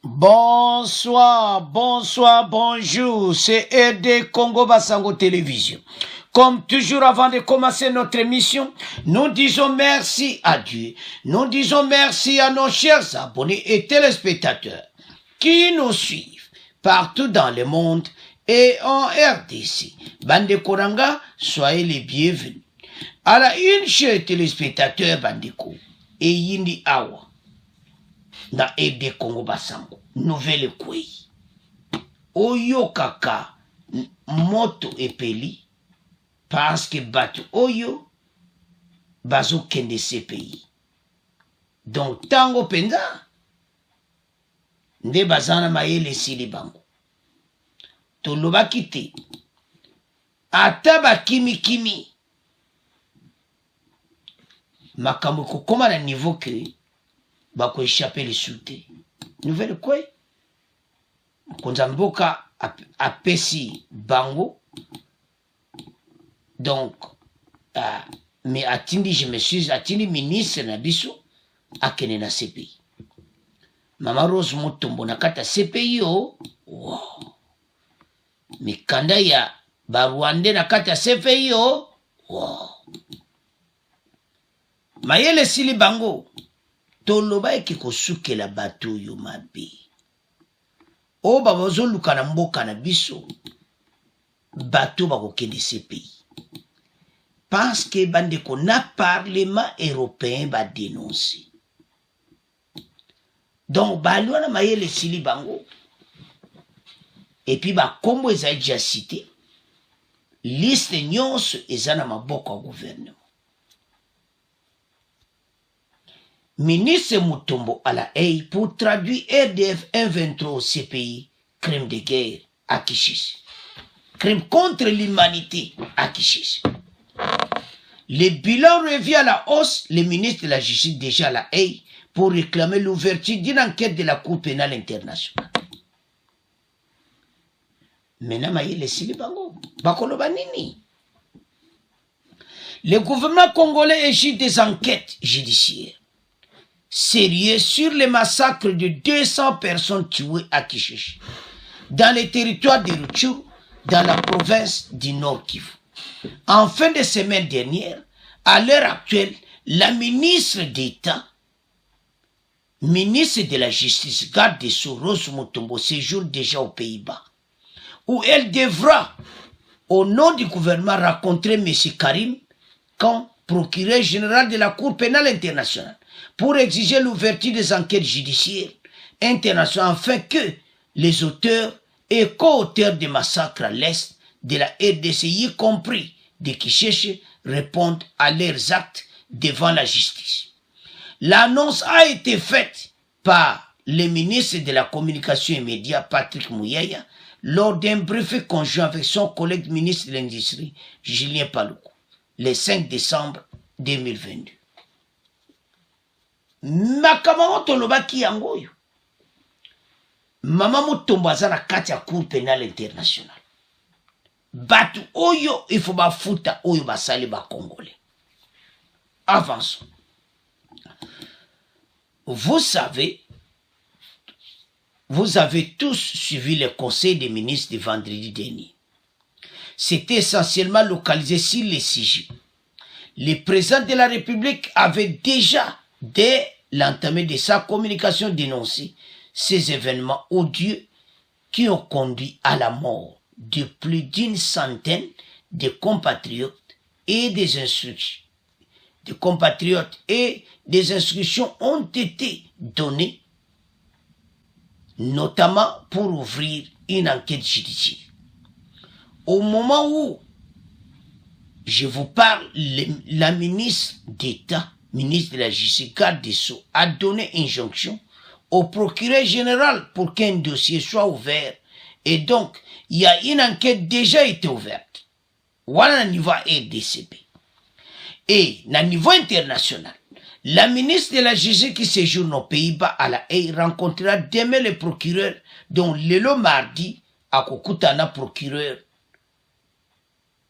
Bonsoir, bonsoir, bonjour, c'est ED Congo Basango Télévision. Comme toujours avant de commencer notre émission, nous disons merci à Dieu. Nous disons merci à nos chers abonnés et téléspectateurs qui nous suivent partout dans le monde et en RDC. Bande Koranga, soyez les bienvenus. À la une, chers téléspectateurs Bandeko et Yindi Awa. Na ED Congo Basango, nouvelle kwei. Oyo kaka moto epeli parce que batu oyo bazo kende ce pays. Donc tango penza nde bazana mayele sili bango. Toloba kite ataba kimi makambo kokoma na niveau que bako échapper les soutes. Nouvelle quoi? Konzamboka apesi bango. Donc, mais atindi, je me suis atindi ministre na biso akene na CPI. Mama Rose Mutombo na kata CPI yo. Wow. Mikanda ya Barwande na kata CPI yo. Wow. Mayele sili bango. Toloba eke kosuke la bato yo mabe. O babazo luka na mboka na biso. Bato bako kende CPI. Parce que bandeko na parlement européen ba dénoncer. Donc balwa na mayele sili bango. Et puis ba kombo eza déjà cité. Liste nyonso eza na maboko ya gouvernement. Ministre Mutombo à la haie pour traduire RDF 123 au CPI, crime de guerre à Kishis. Crime contre l'humanité à Kishis. Le bilan revient à la hausse, le ministre de la Justice déjà à la haie pour réclamer l'ouverture d'une enquête de la Cour pénale internationale. Maintenant, le gouvernement congolais agit des enquêtes judiciaires sérieux sur le massacre de 200 personnes tuées à Kishish, dans les territoires de Rutshuru, dans la province du Nord Kivu. En fin de semaine dernière, à l'heure actuelle, la ministre d'État, ministre de la Justice, garde des Sceaux, Rose Mutombo, séjourne déjà aux Pays-Bas, où elle devra, au nom du gouvernement, rencontrer M. Karim, comme procureur général de la Cour pénale internationale, pour exiger l'ouverture des enquêtes judiciaires internationales afin que les auteurs et co-auteurs des massacres à l'est de la RDC, y compris de Kisheche, répondent à leurs actes devant la justice. L'annonce a été faite par le ministre de la Communication et Médias, Patrick Muyaya, lors d'un briefing conjoint avec son collègue ministre de l'Industrie, Julien Paluku, le 5 décembre 2022. Makamamo tolobaki yango yo. Mama Mutombo aza na kati ya Cour pénale internationale. Batu oyo il faut bafuta oyo basali ba Congolais. Avançons. Vous avez tous suivi le conseil des ministres de vendredi dernier. C'était essentiellement localisé sur les sujets. Le président de la République avait déjà, dès l'entamée de sa communication, dénoncé ces événements odieux qui ont conduit à la mort de plus d'une centaine de compatriotes et des instructions. Des compatriotes et des instructions ont été données, notamment pour ouvrir une enquête judiciaire. Au moment où je vous parle, la ministre d'État, ministre de la Justice, garde des Sceaux, a donné injonction au procureur général pour qu'un dossier soit ouvert. Et donc, il y a une enquête déjà été ouverte. Voilà le niveau RDCP. Et, au niveau international, la ministre de la Justice qui séjourne aux Pays-Bas à la Haye rencontrera demain le procureur, dont le mardi, à Kokutana procureur,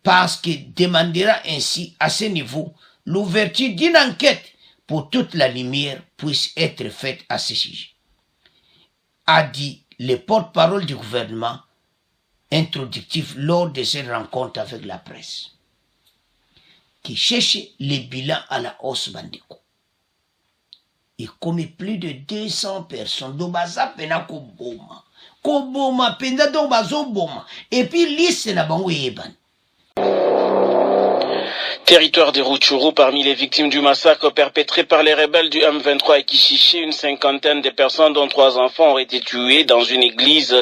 parce qu'il demandera ainsi à ce niveau l'ouverture d'une enquête pour toute la lumière puisse être faite à ce sujet. a dit le porte-parole du gouvernement introductif lors de cette rencontre avec la presse, qui cherche les bilans à la hausse bandeko. Et comme plus de 200 personnes, donc baza pena koboma penda donc bazo boma, et puis liste na bango yeban. Territoire des Rutshuru, parmi les victimes du massacre perpétré par les rebelles du M23 à Kishishi, une cinquantaine de personnes, dont 3 enfants, ont été tuées dans une église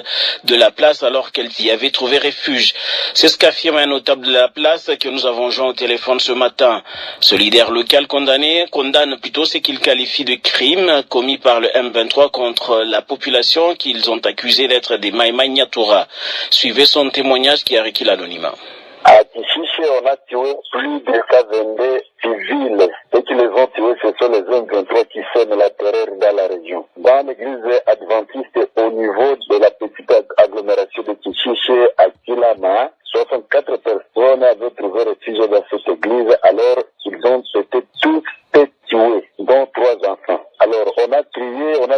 de la place alors qu'elles y avaient trouvé refuge. C'est ce qu'affirme un notable de la place que nous avons joint au téléphone ce matin. Ce leader local condamne plutôt ce qu'il qualifie de crimes commis par le M23 contre la population qu'ils ont accusé d'être des Maïmaï Nyatura. Suivez son témoignage qui a requis l'anonymat. À Kishishi, on a tué plus de 122 civils. Et qui les ont tués, ce sont les M23 qui sèment la terreur dans la région. Dans l'église adventiste, au niveau de la petite agglomération de Kishishi à Kilama, 64 personnes avaient trouvé refuge dans cette église alors qu'ils ont été tous tués, dont 3 enfants. Alors, on a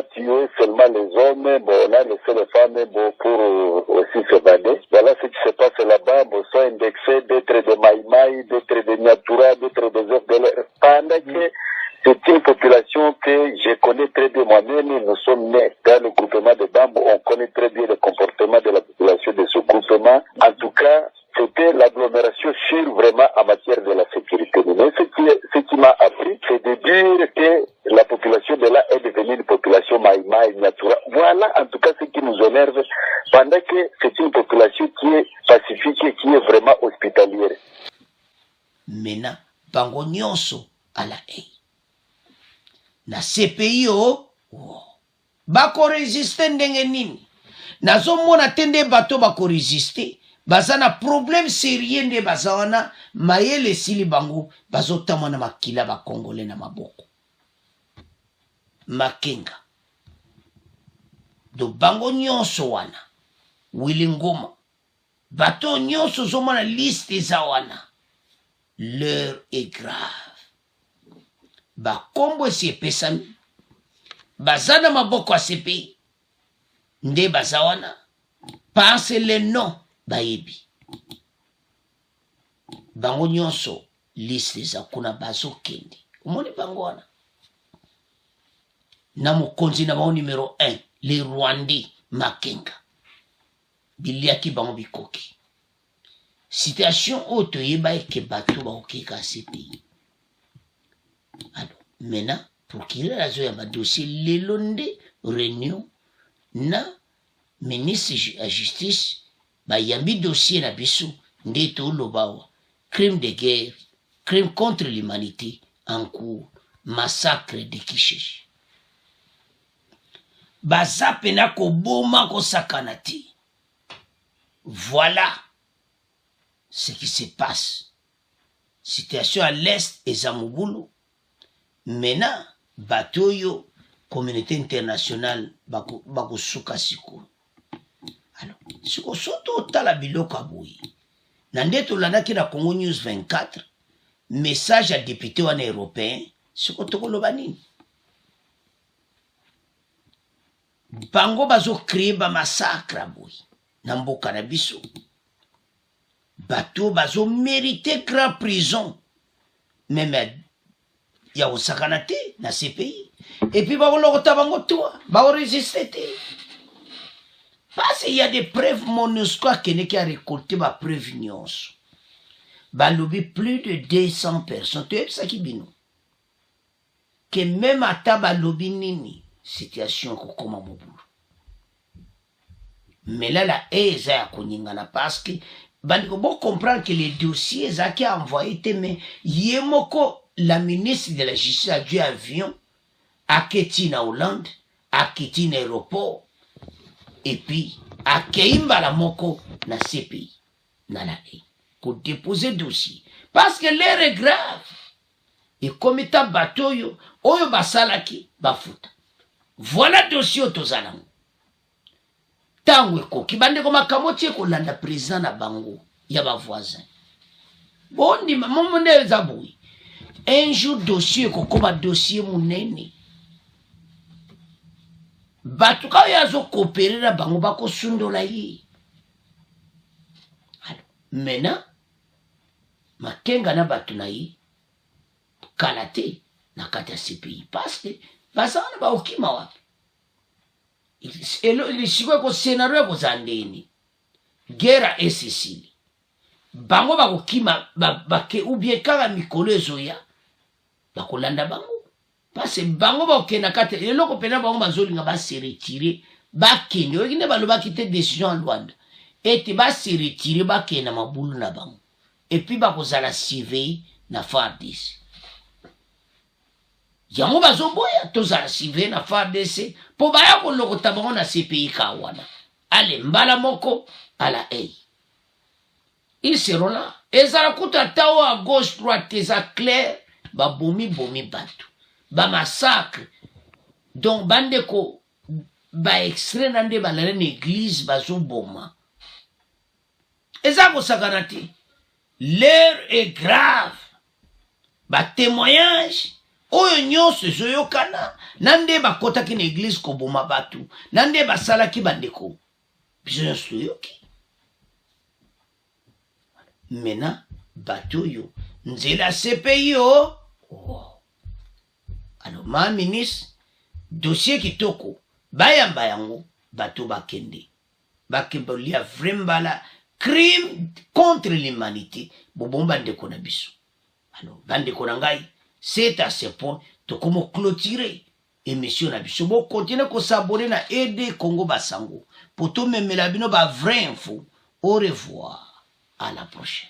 tué seulement les hommes, bon, on a laissé les femmes bon, pour aussi s'évader. Voilà ce qui se passe là-bas, bon, sont indexés d'être des Maïmaï, d'être des Nyatura, d'être des FDLR. Pendant que c'est une population que je connais très bien moi-même, nous sommes nés dans le groupement de Bambo, on connaît très bien le comportement de la population de ce groupement. En tout cas, c'était l'agglomération sûre vraiment en matière de la sécurité. Mais ce qui m'a appris, c'est de dire que la population de là est devenue une population Maïmaï, Nyatura. Voilà en tout cas ce qui nous énerve, pendant que c'est une population qui est pacifique et qui est vraiment hospitalière. Maintenant, bango nyonso à la haie. Na CPI o, bako résister ndenge nini. Nazo mona tende bato bako résister. Bazana problème sérieux nde bazawana mayele sili bango bazotama na makila ba Congolais na maboko. Makenga. Do bango nyonso wana. Wilingoma. Bato nyonso zomona liste za wana. L'heure est grave. Ba kombo si pesami. Bazana maboko a CPI. Nde bazawana. Pense le nom. Baebi. Bango nyonso liste za kuna bazo kendi. Umoni bango wana. Na mokonzi na bango numéro 1. Les Rwandais Makenga. Biliaki bango bikoki. Situation auto yeba eke bato ba okeka CPI. Alors, maintenant, pour qu'il ait raison ya dossier lelonde réunion na ministre de la justice yambi dossier na biso ndeto lobawa crime de guerre, crime contre l'humanité en cours, massacre de Kishishi. Baza pena ko boma ko sakanati. Voilà ce qui se passe. Situation à l'est et Zamouboulou. Maintenant, batoyo communauté internationale bako suka siko. Alors, siko soto tala biloko aboui. Nandeto lanaki na Congo News 24, message à député wana européen, siko tokolo banini. Bango bazo créer ba massacre aboui. Namboka na biso. Bato bazo mériter grand prison. Même ya osakanate na CPI. Et puis ba lokota bango toi, ba résister. Parce qu'il y a des preuves monuscoles qui a récolté ma preuve nyonso. Ba lobi plus de 200 personnes. Tu sais ça qui bino. Que même à taba lobi nini situation ko koma mobulu. Mais là la eza ya koningana parce que bandiko bon comprendre que les dossiers za qui a envoyé mais yemoko la ministre de la justice a dû avion à Keti na Hollande, à Keti na aéroport et puis à Keimba la moko na CPI na la haie pour déposer dossier parce que l'air est grave et comme état bateau yo oyo basalaki bafuta voilà dossier otozalango tango ekoki bandeko makambo tie kolanda président na bango ya ba voisin bondi momone zaboui un jour dossier kokoma dossier munene bato ka yazo coopérer na bango bako sundola ye. Alors maintenant makenga na bato na ye kalate na kati ya CPI parce que basana ba okima wapi elo ilishikwe ko scenario ko zandeni guerre et Sicile bango ba okima bake ubie kaka mikolo ezoya bakolanda bango parce bango ba okena kati eloko pena bango bazolinga ba se retirer bakende okine baloba kite décision en Rwanda eti ba se retirer bakena mabulu na bango et puis bakozala surveiller na FARDC yango bazoboya tozala surveiller na FARDC po baya kolokota bango na CPI kawana ale mbala moko ala ei ils seront là ezala kuta tawo à gauche droite eza clair babomi bato ba massacre donc bandeko ba extrait na nde balala na église bazoboma eza kosakana te. L'heure est grave. Ba témoignage oyo nyonso ezoyokana nande bakotaki na église koboma batu nande basalaki bandeko biso nyonso toyoki. Maintenant bato oyo nzela CPI o alors ma ministre dossier kitoko bayamba yango bato bakende bakembolia vrembala crime contre l'humanité bobomba ndeko na biso. Alors bandeko na ngai c'est à ce point to komo clôturer émission na biso bo continuer ko s'abonner na ED Congo Basango pour to memela bino ba vrai info. Au revoir, à la prochaine.